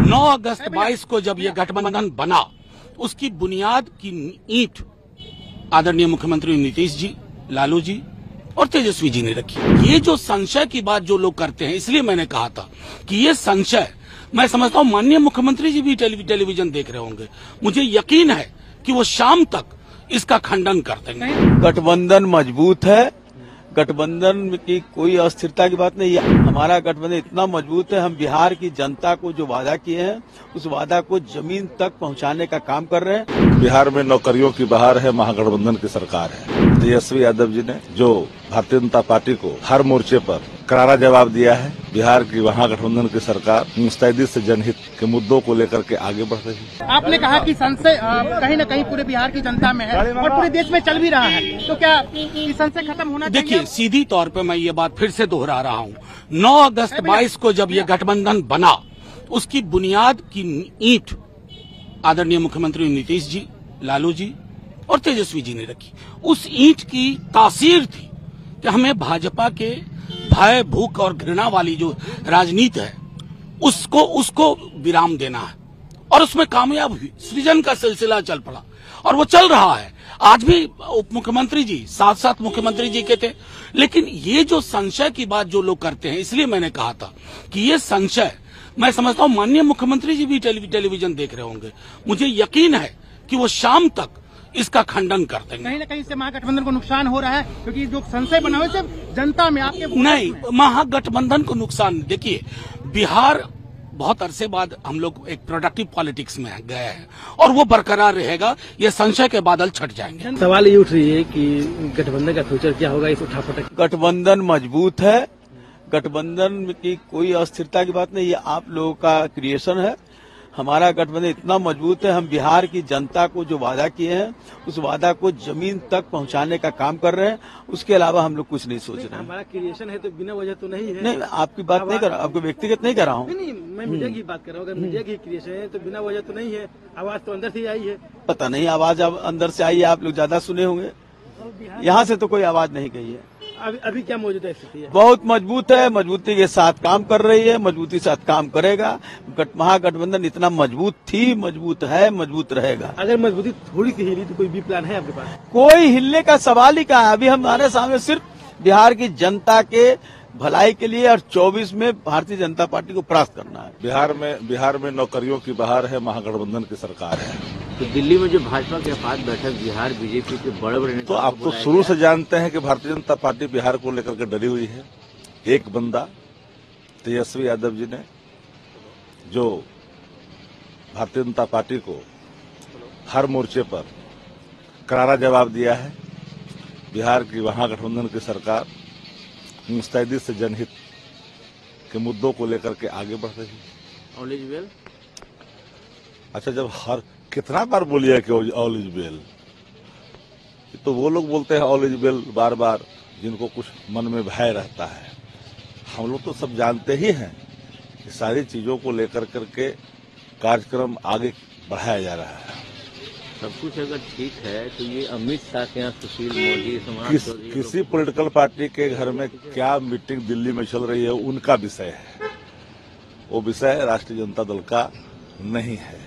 9 अगस्त 22 को जब ये गठबंधन बना, उसकी बुनियाद की ईंट आदरणीय मुख्यमंत्री नीतीश जी, लालू जी और तेजस्वी जी ने रखी। ये जो संशय की बात जो लोग करते हैं, इसलिए मैंने कहा था कि ये संशय, मैं समझता हूं माननीय मुख्यमंत्री जी भी टेलीविजन देख रहे होंगे। मुझे यकीन है कि वो शाम तक इसका खंडन कर देंगे। गठबंधन मजबूत है, गठबंधन की कोई अस्थिरता की बात नहीं है। हमारा गठबंधन इतना मजबूत है, हम बिहार की जनता को जो वादा किए हैं उस वादा को जमीन तक पहुंचाने का काम कर रहे हैं। बिहार में नौकरियों की बहार है, महागठबंधन की सरकार है। तेजस्वी यादव जी ने जो भारतीय जनता पार्टी को हर मोर्चे पर करारा जवाब दिया है। बिहार की महागठबंधन की सरकार मुस्तैदी से जनहित के मुद्दों को लेकर के आगे बढ़ रही है। आपने कहा कि संशय कहीं न कहीं पूरे बिहार की जनता में है और पूरे देश में चल भी रहा है, तो क्या संशय खत्म होना चाहिए? देखिए, सीधी तौर पे मैं ये बात फिर से दोहरा रहा हूँ। 9 अगस्त 22 को जब ये गठबंधन बना, उसकी बुनियाद की ईंट आदरणीय मुख्यमंत्री नीतीश जी, लालू जी और तेजस्वी जी ने रखी। उस ईंट की तासीर थी कि हमें भाजपा के भय, भूख और घृणा वाली जो राजनीति है उसको विराम देना है, और उसमें कामयाब हुई। सृजन का सिलसिला चल पड़ा और वो चल रहा है। आज भी उप मुख्यमंत्री जी साथ साथ मुख्यमंत्री जी के थे। लेकिन ये जो संशय की बात जो लोग करते हैं, इसलिए मैंने कहा था कि ये संशय, मैं समझता हूं माननीय मुख्यमंत्री जी भी टेलीविजन देख रहे होंगे। मुझे यकीन है कि वो शाम तक इसका खंडन कर देंगे। कहीं न कहीं से महागठबंधन को नुकसान हो रहा है, क्योंकि जो संशय बना हुआ है जनता में आपके नहीं, महागठबंधन को नुकसान। देखिए, बिहार बहुत अरसे बाद हम लोग एक प्रोडक्टिव पॉलिटिक्स में गए हैं और वो बरकरार रहेगा। ये संशय के बादल छट जाएंगे। सवाल ये उठ रही है कि गठबंधन का फ्यूचर क्या होगा इस उठापटक? गठबंधन मजबूत है, गठबंधन की कोई अस्थिरता की बात नहीं है। आप लोगों का क्रिएशन है। हमारा गठबंधन इतना मजबूत है, हम बिहार की जनता को जो वादा किए हैं उस वादा को जमीन तक पहुंचाने का काम कर रहे हैं। उसके अलावा हम लोग कुछ नहीं सोच रहे हैं। हमारा क्रिएशन है तो बिना वजह तो नहीं है। नहीं, आपकी बात नहीं कर रहा, आपको व्यक्तिगत नहीं कर रहा हूँ। नहीं, मैं मीडिया की बात कर रहा हूँ। अगर मीडिया की क्रिएशन है तो बिना वजह तो नहीं है। आवाज तो अंदर से ही आई है। पता नहीं आवाज अब अंदर से आई है, आप लोग ज्यादा सुने होंगे। यहाँ से तो कोई आवाज नहीं गई है। अभी क्या मौजूदा स्थिति है? बहुत मजबूत है, मजबूती के साथ काम कर रही है, मजबूती के साथ काम करेगा। महागठबंधन इतना मजबूत थी, मजबूत है, मजबूत रहेगा। अगर मजबूती थोड़ी सी हिली तो कोई भी प्लान है आपके पास? कोई हिलने का सवाल ही कहाँ है। अभी हमारे सामने सिर्फ बिहार की जनता के भलाई के लिए और 24 में भारतीय जनता पार्टी को परास्त करना है। बिहार में नौकरियों की बहार है, महागठबंधन की सरकार है। तो दिल्ली में जो भाजपा के साथ बैठक बिहार बीजेपी के बड़े तो आप तो शुरू से जानते हैं कि भारतीय जनता पार्टी बिहार को लेकर के डरी हुई है। एक बंदा तेजस्वी यादव जी ने जो भारतीय जनता पार्टी को हर मोर्चे पर करारा जवाब दिया है। बिहार की महागठबंधन की सरकार मुस्तैदी से जनहित के मुद्दों को लेकर के आगे बढ़ रही है। All is well. अच्छा, जब हर कितना बार बोलिए कि ऑल इज वेल, तो वो लोग बोलते हैं ऑल इज वेल बार बार जिनको कुछ मन में भय रहता है। हम लोग तो सब जानते ही हैं कि सारी चीजों को लेकर करके कार्यक्रम आगे बढ़ाया जा रहा है। सब कुछ अगर ठीक है तो ये अमित शाह के यहाँ सुशील मोदी किसी पॉलिटिकल पार्टी के घर में क्या मीटिंग दिल्ली में चल रही है उनका विषय है, वो विषय राष्ट्रीय जनता दल का नहीं है।